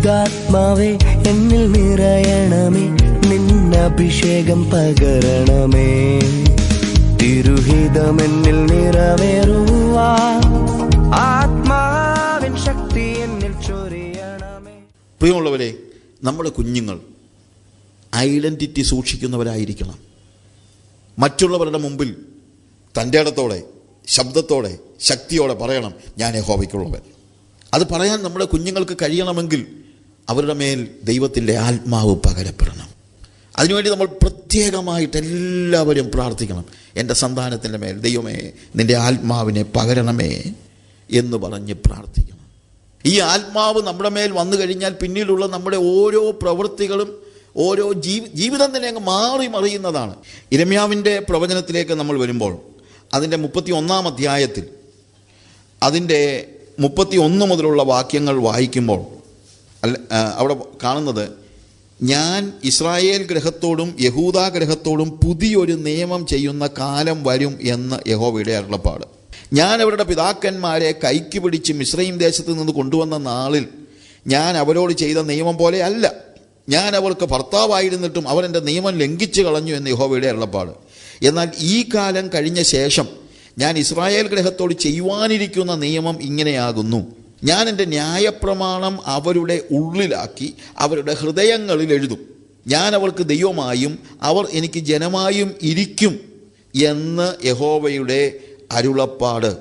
പരിശുദ്ധാത്മാവേ എന്നിൽ നിറയണമേ, നിന്നഭിഷേകം പകരണമേ, തിരുഹിതമെന്നിൽ നിറവേറുവാൻ ആത്മാവിൻ ശക്തി എന്നിൽ ചൊരിയണമേ. പ്രിയമുള്ളവരെ, നമ്മുടെ കുഞ്ഞുങ്ങൾ ഐഡൻറ്റിറ്റി സൂക്ഷിക്കുന്നവരായിരിക്കണം. മറ്റുള്ളവരുടെ മുമ്പിൽ തൻ്റെ ഇടത്തോടെ, ശബ്ദത്തോടെ, ശക്തിയോടെ പറയണം, ഞാൻ യഹോവയ്ക്കുള്ളവൻ. അത് പറയാൻ നമ്മുടെ കുഞ്ഞുങ്ങൾക്ക് കഴിയണമെങ്കിൽ അവരുടെ മേൽ ദൈവത്തിൻ്റെ ആത്മാവ് പകരപ്പെടണം. അതിനുവേണ്ടി നമ്മൾ പ്രത്യേകമായിട്ട് എല്ലാവരും പ്രാർത്ഥിക്കണം. എൻ്റെ സന്താനത്തിൻ്റെ മേൽ ദൈവമേ നിൻ്റെ ആത്മാവിനെ പകരണമേ എന്ന് പറഞ്ഞ് പ്രാർത്ഥിക്കണം. ഈ ആത്മാവ് നമ്മുടെ മേൽ വന്നു കഴിഞ്ഞാൽ പിന്നീടുള്ള നമ്മുടെ ഓരോ പ്രവൃത്തികളും ഓരോ ജീവിതം തന്നെ അങ്ങ് മാറി മറിയുന്നതാണ്. യിരെമ്യാവിൻ്റെ പ്രവചനത്തിലേക്ക് നമ്മൾ വരുമ്പോൾ അതിൻ്റെ 31-ാം അധ്യായത്തിൽ അതിൻ്റെ 31 മുതലുള്ള വാക്യങ്ങൾ വായിക്കുമ്പോൾ അവിടെ കാണുന്നത്, ഞാൻ ഇസ്രായേൽ ഗൃഹത്തോടും യഹൂദാ ഗൃഹത്തോടും പുതിയൊരു നിയമം ചെയ്യുന്ന കാലം വരും എന്ന് യഹോവയുടെ അരുളപ്പാട്. ഞാൻ അവരുടെ പിതാക്കന്മാരെ കൈക്ക് പിടിച്ച് മിസ്രയീം ദേശത്ത് നിന്ന് കൊണ്ടുവന്ന നാളിൽ ഞാൻ അവരോട് ചെയ്ത നിയമം പോലെ അല്ല. ഞാൻ അവർക്ക് ഭർത്താവായിരുന്നിട്ടും അവർ എൻ്റെ നിയമം ലംഘിച്ചു കളഞ്ഞു എന്ന് യഹോവയുടെ അരുളപ്പാട്. എന്നാൽ ഈ കാലം കഴിഞ്ഞ ശേഷം ഞാൻ ഇസ്രായേൽ ഗൃഹത്തോട് ചെയ്യുവാനിരിക്കുന്ന നിയമം ഇങ്ങനെയാകുന്നു. ഞാൻ എൻ്റെ ന്യായപ്രമാണം അവരുടെ ഉള്ളിലാക്കി അവരുടെ ഹൃദയങ്ങളിൽ എഴുതും. ഞാൻ അവർക്ക് ദൈവമായും അവർ എനിക്ക് ജനമായും ഇരിക്കും എന്ന് യഹോവയുടെ അരുളപ്പാട്.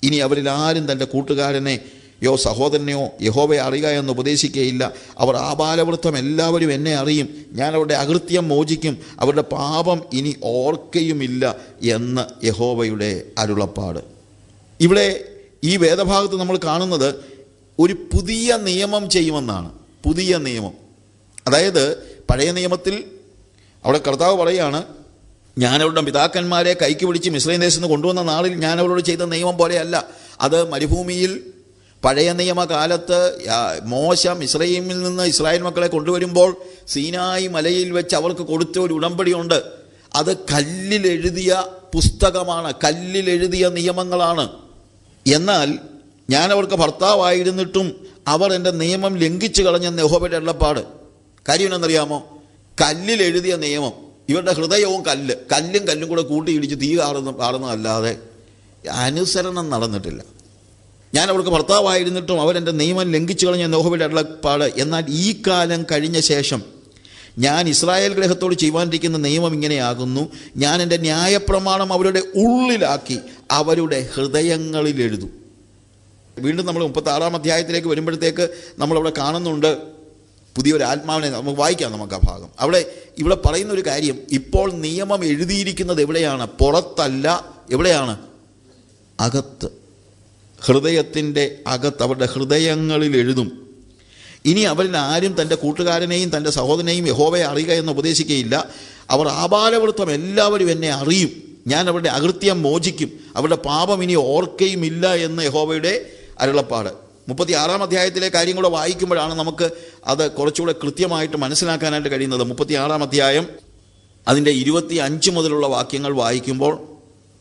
ഇനി അവരിൽ ആരും തൻ്റെ കൂട്ടുകാരനെയോ സഹോദരനെയോ യഹോവയെ അറിയുക എന്ന് ഉപദേശിക്കുകയില്ല. അവർ ആബാലവൃത്തം എല്ലാവരും എന്നെ അറിയും. ഞാൻ അവരുടെ അകൃത്യം മോചിക്കും, അവരുടെ പാപം ഇനി ഓർക്കയുമില്ല എന്ന് യഹോവയുടെ അരുളപ്പാട്. ഇവിടെ ഈ വേദഭാഗത്ത് നമ്മൾ കാണുന്നത് ഒരു പുതിയ നിയമം ചെയ്യുമെന്നാണ്. പുതിയ നിയമം, അതായത് പഴയ നിയമത്തിൽ അവിടെ കർത്താവ് പറയുകയാണ്, ഞാൻ അവരുടെ പിതാക്കന്മാരെ കൈക്ക് പിടിച്ച് മിസ്രയീം ദേശത്ത് നിന്ന് കൊണ്ടുവന്ന നാളിൽ ഞാൻ അവരോട് ചെയ്ത നിയമം പോലെയല്ല. അത് മരുഭൂമിയിൽ പഴയ നിയമകാലത്ത് മോശ മിസ്രയീമിൽ നിന്ന് ഇസ്രായേൽ മക്കളെ കൊണ്ടുവരുമ്പോൾ സീനായി മലയിൽ വെച്ച് അവർക്ക് കൊടുത്ത ഒരു ഉടമ്പടിയുണ്ട്. അത് കല്ലിലെഴുതിയ പുസ്തകമാണ്, കല്ലിലെഴുതിയ നിയമങ്ങളാണ്. എന്നാൽ ഞാൻ അവർക്ക് ഭർത്താവായിരുന്നിട്ടും അവർ എൻ്റെ നിയമം ലംഘിച്ചു കളഞ്ഞെന്ന് യഹോവയുടെ അരുളപ്പാട്. കാര്യം എന്നറിയാമോ? കല്ലിലെഴുതിയ നിയമം. ഇവരുടെ ഹൃദയവും കല്ലും കല്ലും കൂടെ കൂട്ടിയിടിച്ച് തീ കാറുന്നതല്ലാതെ അനുസരണം നടന്നിട്ടില്ല. ഞാൻ അവർക്ക് ഭർത്താവായിരുന്നിട്ടും അവരെൻ്റെ നിയമം ലംഘിച്ചു കളഞ്ഞെന്ന് യഹോവയുടെ അരുളപ്പാട്. എന്നാൽ ഈ കാലം കഴിഞ്ഞ ശേഷം ഞാൻ ഇസ്രായേൽ ഗൃഹത്തോട് ചെയ്യുവാനിരിക്കുന്ന നിയമം ഇങ്ങനെയാകുന്നു. ഞാൻ എൻ്റെ ന്യായപ്രമാണം അവരുടെ ഉള്ളിലാക്കി അവരുടെ ഹൃദയങ്ങളിൽ എഴുതും. വീണ്ടും നമ്മൾ 36-ാം അധ്യായത്തിലേക്ക് വരുമ്പോഴത്തേക്ക് നമ്മളവിടെ കാണുന്നുണ്ട് പുതിയൊരു ആത്മാവിനെ. നമുക്ക് വായിക്കാം, നമുക്ക് ആ ഭാഗം. ഇവിടെ പറയുന്ന ഒരു കാര്യം, ഇപ്പോൾ നിയമം എഴുതിയിരിക്കുന്നത് എവിടെയാണ്? പുറത്തല്ല. എവിടെയാണ്? അകത്ത്, ഹൃദയത്തിൻ്റെ അകത്ത്, അവരുടെ ഹൃദയങ്ങളിൽ എഴുതും. ഇനി അവരിൽ ആരും തൻ്റെ കൂട്ടുകാരനെയും തൻ്റെ സഹോദരനെയും യഹോവയെ അറിയുക എന്ന് ഉപദേശിക്കുകയില്ല. അവർ ആബാലവൃത്തം എല്ലാവരും എന്നെ അറിയും. ഞാൻ അവരുടെ അകൃത്യം മോചിക്കും, അവരുടെ പാപം ഇനി ഓർക്കയുമില്ല എന്ന് യഹോവയുടെ അരുളപ്പാട്. 36-ാം അധ്യായത്തിലെ കാര്യം കൂടെ വായിക്കുമ്പോഴാണ് നമുക്ക് അത് കുറച്ചുകൂടെ കൃത്യമായിട്ട് മനസ്സിലാക്കാനായിട്ട് കഴിയുന്നത്. 36-ാം അധ്യായം അതിൻ്റെ 25 മുതലുള്ള വാക്യങ്ങൾ വായിക്കുമ്പോൾ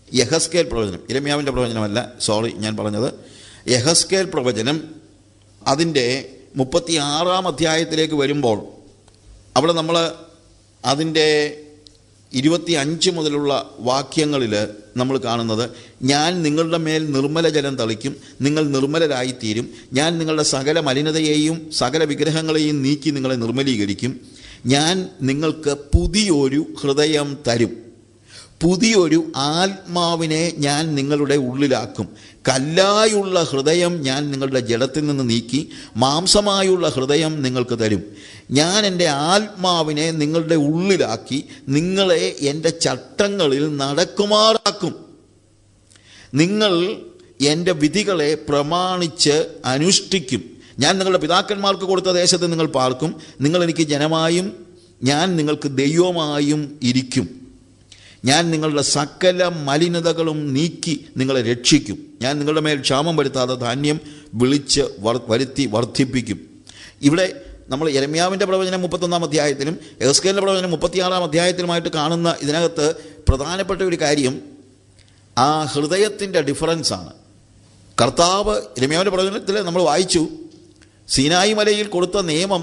യെഹസ്കേൽ പ്രവചനം, യിരെമ്യാവിൻ്റെ പ്രവചനമല്ല, ഞാൻ പറഞ്ഞത് യെഹസ്കേൽ പ്രവചനം അതിൻ്റെ 36-ാം അധ്യായത്തിലേക്ക് വരുമ്പോൾ അവിടെ നമ്മൾ അതിൻ്റെ 25 മുതലുള്ള വാക്യങ്ങളിൽ നമ്മൾ കാണുന്നത്, ഞാൻ നിങ്ങളുടെ മേൽ നിർമ്മല ജലം തളിക്കും, നിങ്ങൾ നിർമ്മലരായിത്തീരും. ഞാൻ നിങ്ങളുടെ സകല മലിനതയെയും സകല വിഗ്രഹങ്ങളെയും നീക്കി നിങ്ങളെ നിർമ്മലീകരിക്കും. ഞാൻ നിങ്ങൾക്ക് പുതിയൊരു ഹൃദയം തരും, പുതിയൊരു ആത്മാവിനെ ഞാൻ നിങ്ങളുടെ ഉള്ളിലാക്കും. കല്ലായുള്ള ഹൃദയം ഞാൻ നിങ്ങളുടെ ജഡത്തിൽ നിന്ന് നീക്കി മാംസമായുള്ള ഹൃദയം നിങ്ങൾക്ക് തരും. ഞാൻ എൻ്റെ ആത്മാവിനെ നിങ്ങളുടെ ഉള്ളിലാക്കി നിങ്ങളെ എൻ്റെ ചട്ടങ്ങളിൽ നടക്കുമാറാക്കും. നിങ്ങൾ എൻ്റെ വിധികളെ പ്രമാണിച്ച് അനുഷ്ഠിക്കും. ഞാൻ നിങ്ങളുടെ പിതാക്കന്മാർക്ക് കൊടുത്ത ദേശത്ത് നിങ്ങൾ പാർക്കും. നിങ്ങൾ എനിക്ക് ജനമായും ഞാൻ നിങ്ങൾക്ക് ദൈവമായും ഇരിക്കും. ഞാൻ നിങ്ങളുടെ സകല മലിനതകളും നീക്കി നിങ്ങളെ രക്ഷിക്കും. ഞാൻ നിങ്ങളുടെ മേൽ ക്ഷാമം വരുത്താതെ ധാന്യം വിളിച്ച് വരുത്തി വർദ്ധിപ്പിക്കും. ഇവിടെ നമ്മൾ യിരെമ്യാവിൻ്റെ പ്രവചനം 31-ാം അധ്യായത്തിലും യെഹസ്കേലിൻ്റെ പ്രവചനം 36-ാം അധ്യായത്തിലുമായിട്ട് കാണുന്ന ഇതിനകത്ത് പ്രധാനപ്പെട്ട ഒരു കാര്യം ആ ഹൃദയത്തിൻ്റെ ഡിഫറൻസാണ്. കർത്താവ് യിരെമ്യാവിൻ്റെ പ്രവചനത്തിൽ നമ്മൾ വായിച്ചു, സീനായി മലയിൽ കൊടുത്ത നിയമം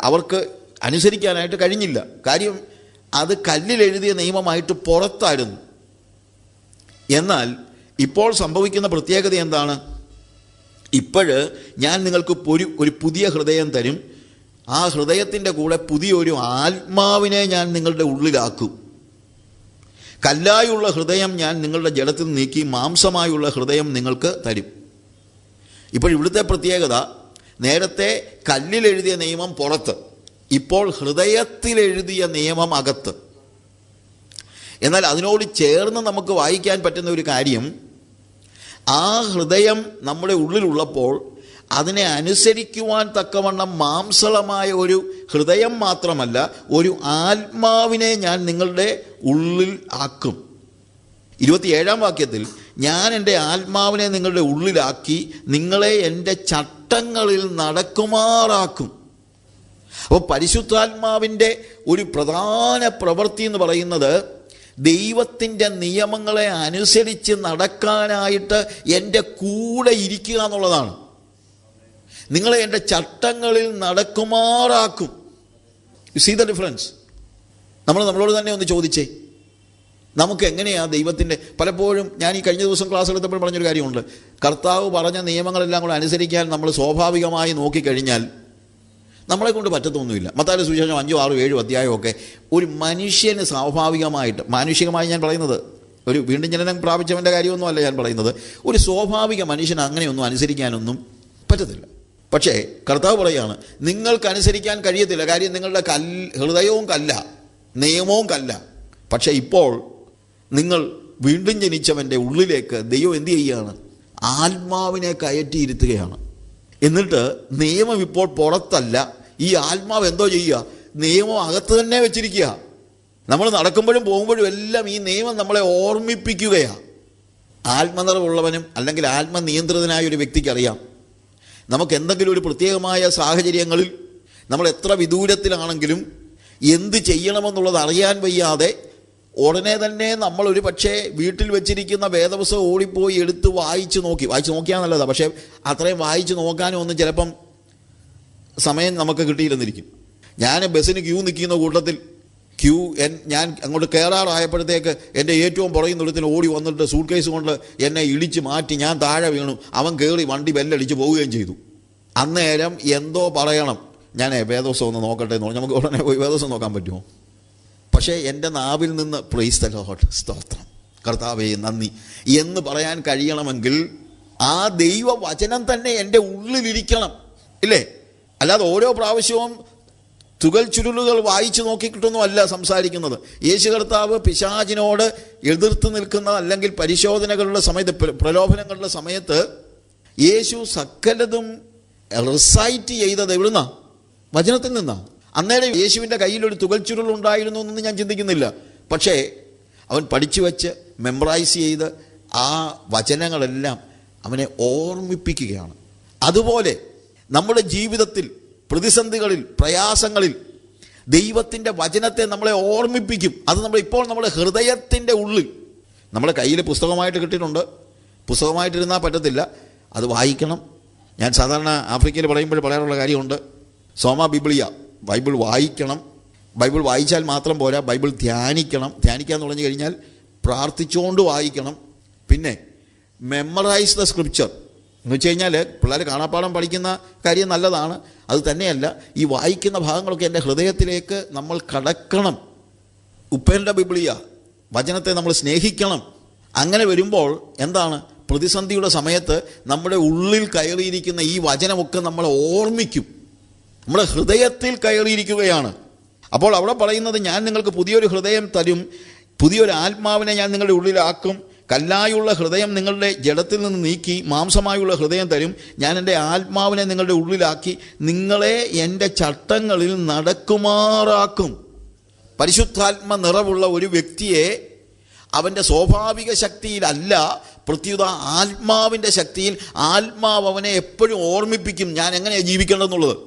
അവർക്ക് അനുസരിക്കാനായിട്ട് കഴിഞ്ഞില്ല. കാര്യം അത് കല്ലിലെഴുതിയ നിയമമായിട്ട് പുറത്തായിരുന്നു. എന്നാൽ ഇപ്പോൾ സംഭവിക്കുന്ന പ്രത്യേകത എന്താണ്? ഇപ്പോഴ് ഞാൻ നിങ്ങൾക്ക് ഒരു പുതിയ ഹൃദയം തരും. ആ ഹൃദയത്തിൻ്റെ കൂടെ പുതിയൊരു ആത്മാവിനെ ഞാൻ നിങ്ങളുടെ ഉള്ളിലാക്കും. കല്ലായുള്ള ഹൃദയം ഞാൻ നിങ്ങളുടെ ജഡത്തിൽ നീക്കി മാംസമായുള്ള ഹൃദയം നിങ്ങൾക്ക് തരും. ഇപ്പോൾ ഇവിടുത്തെ പ്രത്യേകത, നേരത്തെ കല്ലിലെഴുതിയ നിയമം പുറത്ത്, ഇപ്പോൾ ഹൃദയത്തിലെഴുതിയ നിയമം അകത്ത്. എന്നാൽ അതിനോട് ചേർന്ന് നമുക്ക് വായിക്കാൻ പറ്റുന്ന ഒരു കാര്യം, ആ ഹൃദയം നമ്മുടെ ഉള്ളിലുള്ളപ്പോൾ അതിനെ അനുസരിക്കുവാൻ തക്കവണ്ണം മാംസളമായ ഒരു ഹൃദയം മാത്രമല്ല, ഒരു ആത്മാവിനെ ഞാൻ നിങ്ങളുടെ ഉള്ളിൽ ആക്കും. 27-ാം വാക്യത്തിൽ, ഞാൻ എൻ്റെ ആത്മാവിനെ നിങ്ങളുടെ ഉള്ളിലാക്കി നിങ്ങളെ എൻ്റെ ചട്ടങ്ങളിൽ നടക്കുമാറാക്കും. അപ്പോൾ പരിശുദ്ധാത്മാവിൻ്റെ ഒരു പ്രധാന പ്രവൃത്തി എന്ന് പറയുന്നത് ദൈവത്തിൻ്റെ നിയമങ്ങളെ അനുസരിച്ച് നടക്കാനായിട്ട് എൻ്റെ കൂടെ ഇരിക്കുക എന്നുള്ളതാണ്. നിങ്ങളെ എൻ്റെ ചട്ടങ്ങളിൽ നടക്കുമാറാക്കും. You see the difference? നമ്മളോട് തന്നെ ഒന്ന് ചോദിച്ചേ, നമുക്ക് എങ്ങനെയാണ് ദൈവത്തിൻ്റെ, പലപ്പോഴും ഞാൻ ഈ കഴിഞ്ഞ ദിവസം ക്ലാസ് എടുത്തപ്പോൾ പറഞ്ഞൊരു കാര്യമുണ്ട്. കർത്താവ് പറഞ്ഞ നിയമങ്ങളെല്ലാം കൂടെ അനുസരിക്കാൻ നമ്മൾ സ്വാഭാവികമായി നോക്കിക്കഴിഞ്ഞാൽ നമ്മളെ കൊണ്ട് പറ്റത്തൊന്നുമില്ല. മത്തായിയുടെ സുവിശേഷം 5, 6, 7 അധ്യായമൊക്കെ ഒരു മനുഷ്യന് സ്വാഭാവികമായിട്ട്, മാനുഷികമായി ഞാൻ പറയുന്നത്, ഒരു വീണ്ടും ജനനം പ്രാപിച്ചവൻ്റെ കാര്യമൊന്നും അല്ല ഞാൻ പറയുന്നത്, ഒരു സ്വാഭാവിക മനുഷ്യന് അങ്ങനെയൊന്നും അനുസരിക്കാനൊന്നും പറ്റത്തില്ല. പക്ഷേ കർത്താവ് പറയുകയാണ്, നിങ്ങൾക്കനുസരിക്കാൻ കഴിയത്തില്ല. കാര്യം നിങ്ങളുടെ ഹൃദയവും കല്ല, നിയമവും കല്ല. പക്ഷേ ഇപ്പോൾ നിങ്ങൾ വീണ്ടും ജനിച്ചവൻ്റെ ഉള്ളിലേക്ക് ദൈവം എന്ത് ചെയ്യുകയാണ്? ആത്മാവിനെ കയറ്റിയിരുത്തുകയാണ്. എന്നിട്ട് നിയമം ഇപ്പോൾ പുറത്തല്ല, ഈ ആത്മാവ് എന്തോ ചെയ്യുക? നിയമം അകത്ത് തന്നെ വെച്ചിരിക്കുക. നമ്മൾ നടക്കുമ്പോഴും പോകുമ്പോഴും എല്ലാം ഈ നിയമം നമ്മളെ ഓർമ്മിപ്പിക്കുകയാണ്. ആത്മനിറവുള്ളവനും അല്ലെങ്കിൽ ആത്മനിയന്ത്രിതനായ ഒരു വ്യക്തിക്കറിയാം, നമുക്ക് എന്തെങ്കിലും ഒരു പ്രത്യേകമായ സാഹചര്യങ്ങളിൽ നമ്മൾ എത്ര വിദൂരത്തിലാണെങ്കിലും എന്ത് ചെയ്യണമെന്നുള്ളത് അറിയാൻ വയ്യാതെ ഉടനെ തന്നെ നമ്മളൊരു പക്ഷേ വീട്ടിൽ വെച്ചിരിക്കുന്ന വേദപുസ്തകം ഓടിപ്പോയി എടുത്ത് വായിച്ച് നോക്കിയാൽ നല്ലതാണ്. പക്ഷേ അത്രയും വായിച്ച് നോക്കാനും ഒന്നും ചിലപ്പം സമയം നമുക്ക് കിട്ടിയില്ലെന്നിരിക്കും. ഞാൻ ബസ്സിന് ക്യൂ നിൽക്കുന്ന കൂട്ടത്തിൽ ഞാൻ അങ്ങോട്ട് കയറാറായപ്പോഴത്തേക്ക് എൻ്റെ ഏറ്റവും പുറകിൽ നിന്നൊരുത്തിന് ഓടി വന്നിട്ട് സൂട്ട് കേസ് കൊണ്ട് എന്നെ ഇടിച്ച് മാറ്റി ഞാൻ താഴെ വീണു. അവൻ കയറി വണ്ടി ബെല്ലടിച്ച് പോവുകയും ചെയ്തു. അന്നേരം എന്തോ പറയണം, ഞാൻ വേദപുസ്തകം ഒന്ന് നോക്കട്ടെ എന്ന് പറഞ്ഞു. നമുക്ക് ഉടനെ പോയി വേദപുസ്തകം നോക്കാൻ പറ്റുമോ? പക്ഷേ എൻ്റെ നാവിൽ നിന്ന് പ്രൈസ് ദ ലോർഡ്, സ്തോത്രം, കർത്താവേ നന്ദി എന്ന് പറയാൻ കഴിയണമെങ്കിൽ ആ ദൈവവചനം തന്നെ എൻ്റെ ഉള്ളിലിരിക്കണം, ഇല്ലേ? അല്ലാതെ ഓരോ പ്രാവശ്യവും തുകൽ ചുരുളുകൾ വായിച്ചു നോക്കിയിട്ടൊന്നും അല്ല സംസാരിക്കുന്നത്. യേശു കർത്താവ് പിശാചിനോട് എതിർത്ത് നിൽക്കുന്ന, അല്ലെങ്കിൽ പരിശോധനകളുടെ സമയത്ത്, പ്രലോഭനങ്ങളുടെ സമയത്ത് യേശു സകലതും റിസൈറ്റ് ചെയ്തത് എവിടുന്നാ? വചനത്തിൽ നിന്നാ. അന്നേരം യേശുവിൻ്റെ കയ്യിലൊരു തുകൽ ചുരുൾ ഉണ്ടായിരുന്നു എന്നൊന്നും ഞാൻ ചിന്തിക്കുന്നില്ല. പക്ഷേ അവൻ പഠിച്ചു വെച്ച് മെമ്മറൈസ് ചെയ്ത് ആ വചനങ്ങളെല്ലാം അവനെ ഓർമ്മിപ്പിക്കുകയാണ്. അതുപോലെ നമ്മുടെ ജീവിതത്തിൽ പ്രതിസന്ധികളിൽ, പ്രയാസങ്ങളിൽ ദൈവത്തിൻ്റെ വചനത്തെ നമ്മളെ ഓർമ്മിപ്പിക്കും. അത് നമ്മളിപ്പോൾ നമ്മുടെ ഹൃദയത്തിൻ്റെ ഉള്ളിൽ, നമ്മുടെ കയ്യിൽ പുസ്തകമായിട്ട് കിട്ടിയിട്ടുണ്ട്. പുസ്തകമായിട്ടിരുന്നാൽ പറ്റത്തില്ല, അത് വായിക്കണം. ഞാൻ സാധാരണ ആഫ്രിക്കയിൽ പറയുമ്പോൾ പറയാനുള്ള കാര്യമുണ്ട്, സോമ ബിബ്ലിയ, ബൈബിൾ വായിക്കണം. ബൈബിൾ വായിച്ചാൽ മാത്രം പോരാ, ബൈബിൾ ധ്യാനിക്കണം. ധ്യാനിക്കുക എന്ന് പറഞ്ഞു കഴിഞ്ഞാൽ പ്രാർത്ഥിച്ചുകൊണ്ട് വായിക്കണം. പിന്നെ മെമ്മറൈസ് ദ സ്ക്രിപ്ചർ എന്ന് വെച്ച് കഴിഞ്ഞാൽ പിള്ളേർ കാണാപ്പാടം പഠിക്കുന്ന കാര്യം നല്ലതാണ്. അത് തന്നെയല്ല, ഈ വായിക്കുന്ന ഭാഗങ്ങളൊക്കെ എൻ്റെ ഹൃദയത്തിലേക്ക് നമ്മൾ കടക്കണം. ഉപ്പേൻ്റെ ബിബ്ലിയ, വചനത്തെ നമ്മൾ സ്നേഹിക്കണം. അങ്ങനെ വരുമ്പോൾ എന്താണ്? പ്രതിസന്ധിയുടെ സമയത്ത് നമ്മുടെ ഉള്ളിൽ കയറിയിരിക്കുന്ന ഈ വചനമൊക്കെ നമ്മളെ ഓർമ്മിക്കും, നമ്മുടെ ഹൃദയത്തിൽ കയറിയിരിക്കുകയാണ്. അപ്പോൾ അവിടെ പറയുന്നത്, ഞാൻ നിങ്ങൾക്ക് പുതിയൊരു ഹൃദയം തരും, പുതിയൊരു ആത്മാവിനെ ഞാൻ നിങ്ങളുടെ ഉള്ളിലാക്കും, കല്ലായുള്ള ഹൃദയം നിങ്ങളുടെ ജഡത്തിൽ നിന്ന് നീക്കി മാംസമായുള്ള ഹൃദയം തരും, ഞാൻ എൻ്റെ ആത്മാവിനെ നിങ്ങളുടെ ഉള്ളിലാക്കി നിങ്ങളെ എൻ്റെ ചട്ടങ്ങളിൽ നടക്കുമാറാക്കും. പരിശുദ്ധാത്മ നിറവുള്ള ഒരു വ്യക്തിയെ അവൻ്റെ സ്വാഭാവിക ശക്തിയിലല്ല, പ്രത്യുത ആത്മാവിൻ്റെ ശക്തിയിൽ ആത്മാവ് അവനെ എപ്പോഴും ഓർമ്മിപ്പിക്കും ഞാൻ എങ്ങനെയാണ് ജീവിക്കേണ്ടതെന്നുള്ളത്.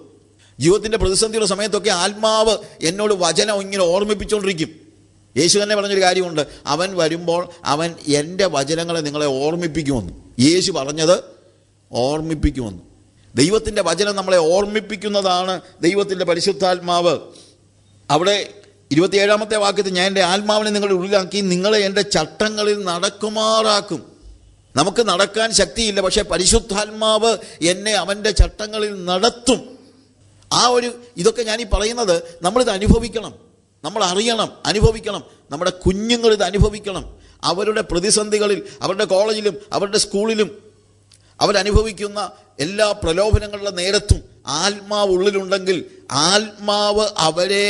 ജീവിതത്തിൻ്റെ പ്രതിസന്ധിയുടെ സമയത്തൊക്കെ ആത്മാവ് എന്നോട് വചനം ഇങ്ങനെ ഓർമ്മിപ്പിച്ചുകൊണ്ടിരിക്കും. യേശു തന്നെ പറഞ്ഞൊരു കാര്യമുണ്ട്, അവൻ വരുമ്പോൾ അവൻ എൻ്റെ വചനങ്ങളെ നിങ്ങളെ ഓർമ്മിപ്പിക്കുമെന്ന്. യേശു പറഞ്ഞത് ഓർമ്മിപ്പിക്കുമെന്ന്. ദൈവത്തിൻ്റെ വചനം നമ്മളെ ഓർമ്മിപ്പിക്കുന്നതാണ് ദൈവത്തിൻ്റെ പരിശുദ്ധാത്മാവ്. അവിടെ 27-ാമത്തെ വാക്യത്തിൽ, ഞാൻ എൻ്റെ ആത്മാവിനെ നിങ്ങളുടെ ഉള്ളിലാക്കി നിങ്ങളെ എൻ്റെ ചട്ടങ്ങളിൽ നടക്കുമാറാക്കും. നമുക്ക് നടക്കാൻ ശക്തിയില്ല, പക്ഷേ പരിശുദ്ധാത്മാവ് എന്നെ അവൻ്റെ ചട്ടങ്ങളിൽ നടത്തും. ഇതൊക്കെ ഞാനീ പറയുന്നത് നമ്മളിത് അനുഭവിക്കണം, നമ്മൾ അറിയണം, അനുഭവിക്കണം. നമ്മുടെ കുഞ്ഞുങ്ങൾ ഇത് അനുഭവിക്കണം. അവരുടെ പ്രതിസന്ധികളിൽ, അവരുടെ കോളേജിലും അവരുടെ സ്കൂളിലും അവരനുഭവിക്കുന്ന എല്ലാ പ്രലോഭനങ്ങളുടെ നേരത്തും ആത്മാവ് ഉള്ളിലുണ്ടെങ്കിൽ ആത്മാവ് അവരെ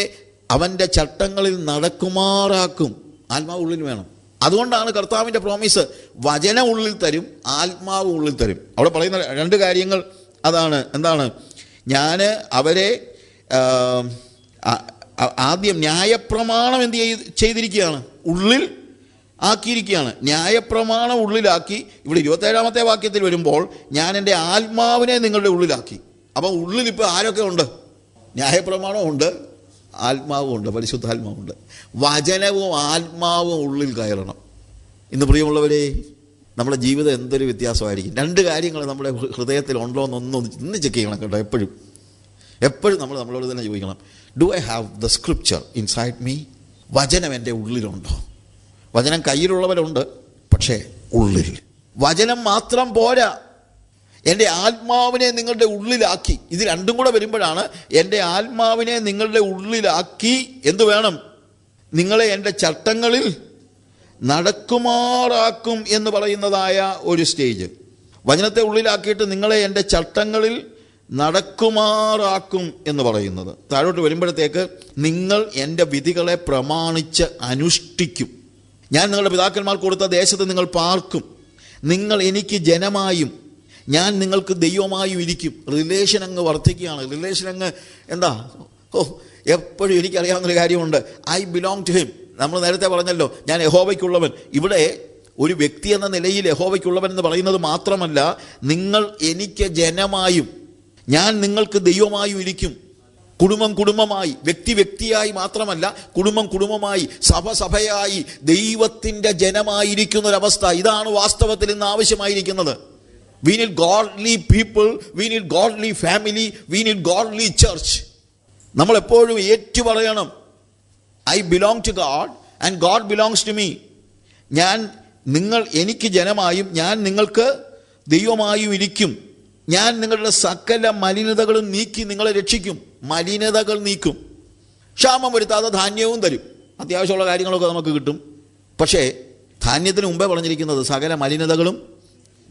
അവൻ്റെ ചട്ടങ്ങളിൽ നടക്കുമാറാക്കും. ആത്മാവ് ഉള്ളിൽ വേണം. അതുകൊണ്ടാണ് കർത്താവിൻ്റെ പ്രോമിസ്, വചനം ഉള്ളിൽ തരും, ആത്മാവ് ഉള്ളിൽ തരും. അവിടെ പറയുന്ന 2 കാര്യങ്ങൾ അതാണ്. എന്താണ്? ഞാൻ അവരെ ആദ്യം ന്യായപ്രമാണം എന്ത് ചെയ്തിരിക്കുകയാണ്? ഉള്ളിൽ ആക്കിയിരിക്കുകയാണ്. ന്യായപ്രമാണം ഉള്ളിലാക്കി. ഇവിടെ 27-ാമത്തെ വാക്യത്തിൽ വരുമ്പോൾ, ഞാൻ എൻ്റെ ആത്മാവിനെ നിങ്ങളുടെ ഉള്ളിലാക്കി. അപ്പം ഉള്ളിൽ ഇപ്പോൾ ആരൊക്കെ ഉണ്ട്? ന്യായപ്രമാണവും ഉണ്ട്, ആത്മാവും ഉണ്ട്, പരിശുദ്ധാത്മാവുണ്ട്. വചനവും ആത്മാവും ഉള്ളിൽ കയറണം. ഇന്ന് പ്രിയമുള്ളവരെ, നമ്മുടെ ജീവിതം എന്തൊരു വ്യത്യാസമായിരിക്കും. 2 കാര്യങ്ങൾ നമ്മുടെ ഹൃദയത്തിൽ ഉണ്ടോ എന്നൊന്ന് ചെക്ക് ചെയ്യണം കേട്ടോ. എപ്പോഴും നമ്മളോട് തന്നെ ചോദിക്കണം, do I have the scripture inside me? വചനം എൻ്റെ ഉള്ളിലുണ്ടോ? വചനം കയ്യിലുള്ളവരുണ്ട്, പക്ഷേ ഉള്ളിൽ. വചനം മാത്രം പോരാ, എൻ്റെ ആത്മാവിനെ നിങ്ങളുടെ ഉള്ളിലാക്കി. ഇത് 2ഉം കൂടെ വരുമ്പോഴാണ് എൻ്റെ ആത്മാവിനെ നിങ്ങളുടെ ഉള്ളിലാക്കി എന്തു വേണം? നിങ്ങളെ എൻ്റെ ചട്ടങ്ങളിൽ നടക്കുമാറാക്കും എന്ന് പറയുന്നതായ ഒരു സ്റ്റേജ്. വചനത്തെ ഉള്ളിലാക്കിയിട്ട് നിങ്ങളെ എൻ്റെ ചട്ടങ്ങളിൽ നടക്കുമാറാക്കും എന്ന് പറയുന്നത്. താഴോട്ട് വരുമ്പോഴത്തേക്ക്, നിങ്ങൾ എൻ്റെ വിധികളെ പ്രമാണിച്ച് അനുഷ്ഠിക്കും. ഞാൻ നിങ്ങളുടെ പിതാക്കന്മാർ കൊടുത്ത ദേശത്ത് നിങ്ങൾ പാർക്കും. നിങ്ങൾ എനിക്ക് ജനമായും ഞാൻ നിങ്ങൾക്ക് ദൈവമായും ഇരിക്കും. റിലേഷൻ അങ്ങ് വർദ്ധിക്കുകയാണ്. റിലേഷൻ അങ്ങ് എന്താ? എപ്പോഴും എനിക്കറിയാവുന്നൊരു കാര്യമുണ്ട്, ഐ ബിലോങ് ടു ഹിം. നമ്മൾ നേരത്തെ പറഞ്ഞല്ലോ, ഞാൻ യഹോവയ്ക്കുള്ളവൻ. ഇവിടെ ഒരു വ്യക്തി എന്ന നിലയിൽ യഹോവയ്ക്കുള്ളവൻ എന്ന് പറയുന്നത് മാത്രമല്ല, നിങ്ങൾ എനിക്ക് ജനമായും ഞാൻ നിങ്ങൾക്ക് ദൈവമായും ഇരിക്കും. കുടുംബമായി, വ്യക്തിയായി മാത്രമല്ല, കുടുംബമായി, സഭയായി, ദൈവത്തിൻ്റെ ജനമായിരിക്കുന്നൊരവസ്ഥ. ഇതാണ് വാസ്തവത്തിൽ ഇന്ന് ആവശ്യമായിരിക്കുന്നത്. We need godly people, we need godly family, we need godly church. നമ്മൾ എപ്പോഴും ഏറ്റുപറയണം, I belong to God and God belongs to me. നിങ്ങൾ എനിക്ക് ജനമായും ഞാൻ നിങ്ങൾക്ക് ദൈവമായും ഇരിക്കും. ഞാൻ നിങ്ങളുടെ സകല മലിനതകളും നീക്കി നിങ്ങളെ രക്ഷിക്കും. മലിനതകൾ നീക്കും. ക്ഷാമം വരുത്താതെ ധാന്യവും തരും. അത്യാവശ്യമുള്ള കാര്യങ്ങളൊക്കെ നമുക്ക് കിട്ടും. പക്ഷേ ധാന്യത്തിന് മുമ്പേ പറഞ്ഞിരിക്കുന്നത് സകല മലിനതകളും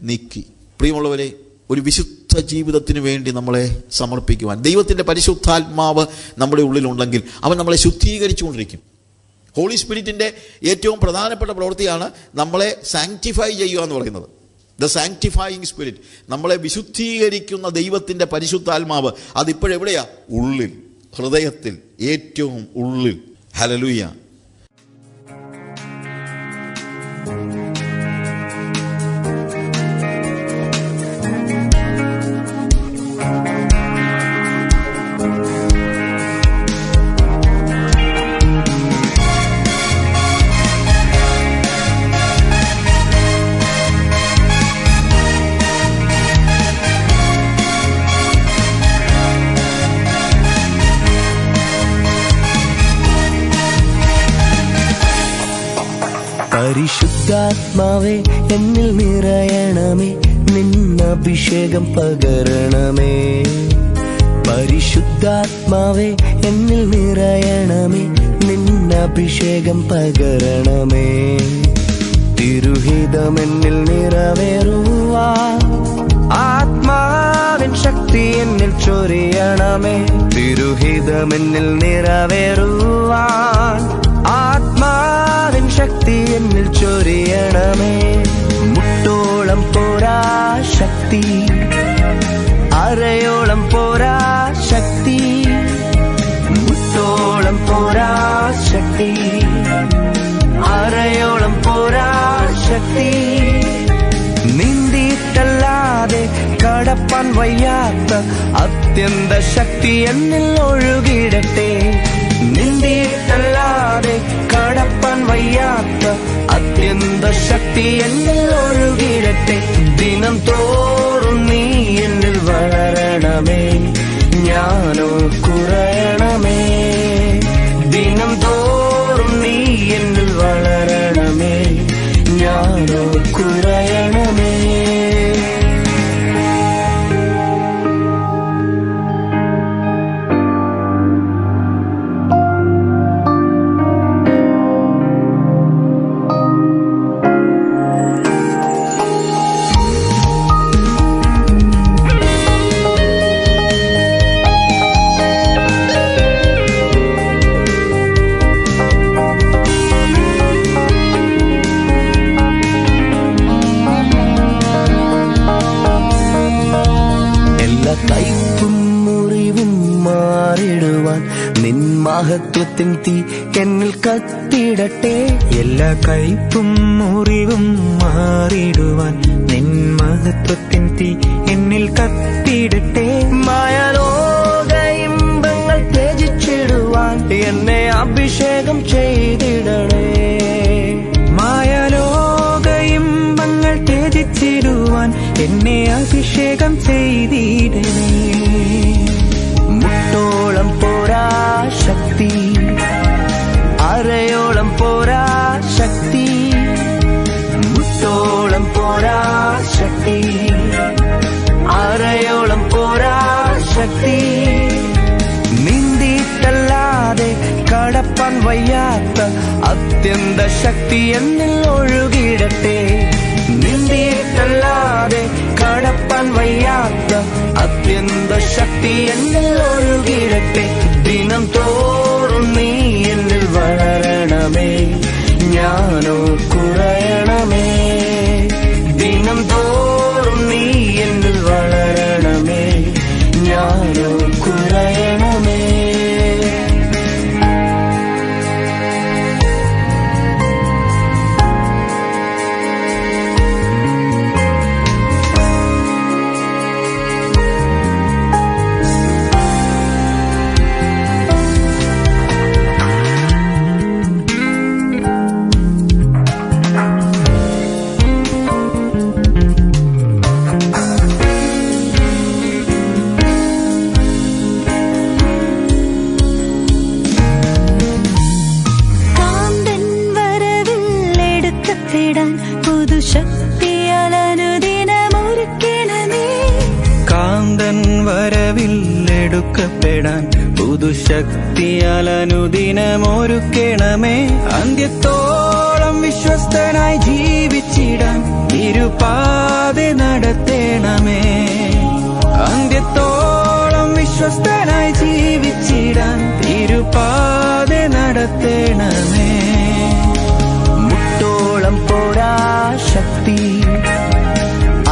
നീക്കി. പ്രിയമുള്ളവരെ, ഒരു വിശുദ്ധ ജീവിതത്തിന് വേണ്ടി നമ്മളെ സമർപ്പിക്കുവാൻ ദൈവത്തിൻ്റെ പരിശുദ്ധാത്മാവ് നമ്മുടെ ഉള്ളിലുണ്ടെങ്കിൽ അവൻ നമ്മളെ ശുദ്ധീകരിച്ചുകൊണ്ടിരിക്കും. ഹോളി സ്പിരിറ്റിൻ്റെ ഏറ്റവും പ്രധാനപ്പെട്ട പ്രവൃത്തിയാണ് നമ്മളെ സാങ്ക്ടിഫൈ ചെയ്യുക എന്ന് പറയുന്നത്. ദ സാങ്ക്ടിഫൈയിങ് സ്പിരിറ്റ്, നമ്മളെ വിശുദ്ധീകരിക്കുന്ന ദൈവത്തിൻ്റെ പരിശുദ്ധാത്മാവ് അതിപ്പോഴെവിടെയാ? ഉള്ളിൽ, ഹൃദയത്തിൽ, ഏറ്റവും ഉള്ളിൽ. ഹല്ലേലൂയ. പരിശുദ്ധാത്മാവേ എന്നിൽ നിറയണമേ, നിന്നഭിഷേകം പകരണമേ. പരിശുദ്ധാത്മാവേ എന്നിൽ നിറയണമേ, നിന്നഭിഷേകം പകരണമേ. തിരുഹിതമെന്നിൽ നിറവേറുവാൻ ആത്മാവിൻ ശക്തി എന്നിൽ ചൊരിയണമേ. തിരുഹിതമെന്നിൽ നിറവേറുവാൻ ആത്മാവിൻ ശക്തി എന്നിൽ ചൊരിയണമേ. മുട്ടോളം പോരാ ശക്തി, അരയോളം പോരാ ശക്തി. മുട്ടോളം പോരാ ശക്തി, അരയോളം പോരാ ശക്തി. നീന്തിയിട്ടല്ലാതെ കടപ്പാൻ വയ്യാത്ത അത്യന്ത ശക്തി എന്നിൽ ഒഴുകിടട്ടെ. നീന്തിയിട്ടല്ലാതെ കടപ്പാൻ വയ്യാത്ത അത്യന്ത ശക്തി എന്നിൽ ഒഴുകിടട്ടെ. ദിനം തോറും നീ എന്നിൽ വളരണം. വളരണമേ, ഞാനോ കുറയണമേ. ദിനം തോറും നീ എന്നിൽ വളരണമേ, ഞാനോ കുറയണമേ. കയ്പും മുറിവും മാറിടുവാൻ നിൻ മഹത്വത്തിൻ തീ എന്നിൽ കത്തിടട്ടെ. എല്ലാ കയ്പും മുറിവും മാറിടുവാൻ നിൻ മഹത്വത്തിൻ തീ എന്നിൽ കത്തിടട്ടെ. മായലോക ഇമ്പങ്ങൾ ത്യജിച്ചിടുവാൻ എന്നെ അഭിഷേകം ചെയ്തിടണേ. മായലോക ഇമ്പങ്ങൾ ത്യജിച്ചിടുവാൻ എന്നെ അഭിഷേകം ചെയ്തിടണേ. മുട്ടോളം പോരാ ശക്തി, അരയോളം പോരാ ശക്തി. മുട്ടോളം പോരാ ശക്തി, അരയോളം പോരാ ശക്തി. നീന്തിയിട്ടല്ലാതെ കടപ്പാൻ വയ്യാത്ത അത്യന്ത ശക്തി എന്നിൽ ഒഴുകിടട്ടെ. നീന്തിയിട്ടല്ലാതെ കടപ്പാൻ വയ്യാത്ത അത്യന്ത ശക്തി എന്നിൽ ഒഴുകിടട്ടെ. ദിനം തോറും നീ എന്നിൽ വളരണമേ, ഞാനോ കുറയണമേ. ദിനം തോറും നീ എന്നിൽ വളരണമേ, ഞാനോ കുറയണമേ. കാന്തൻ വരവിൽ എടുക്കപ്പെടാൻ പുതുശക്തിയാൽ അനുദിനമൊരുക്കണമേ. അന്ത്യത്തോളം വിശ്വസ്തനായി ജീവിച്ചിടാൻ ഇരുപാതെ നടത്തണമേ. അന്ത്യത്തോളം വിശ്വസ്തനായി ജീവിച്ചിടാൻ ഇരുപാതെ നടത്തണമേ. മുട്ടോളം പോരാ ശക്തി,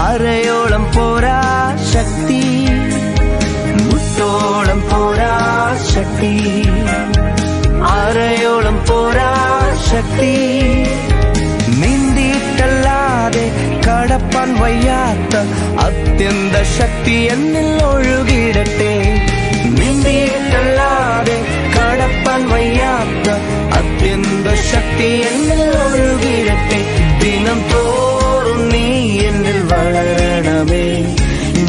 അരയോളം പോരാ ശക്തി. മുട്ടോളം പോരാ ശക്തി, അരയോളം പോരാ ശക്തി. നീന്തിയിട്ടല്ലാതെ കടപ്പാൻ വയ്യാത്ത അത്യന്ത ശക്തി എന്നിൽ ഒഴുകിടട്ടെ. നീന്തിയിട്ടല്ലാതെ കടപ്പാൻ വയ്യാത്ത അത്യന്ത ശക്തി എന്നിൽ ഒഴുകിടട്ടെ. ദിനം തോറും നീ എന്നിൽ വളരണമേ,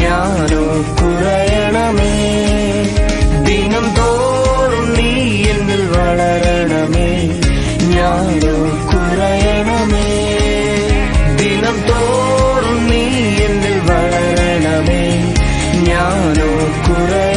ഞാനോ കുറയണമേ. ദിനം തോറും നീ എന്നിൽ വളരണമേ, ഞാനോ കുറയണമേ. ദിനം തോറും നീ എന്നിൽ വളരണമേ, ഞാനോ കുറയണമേ.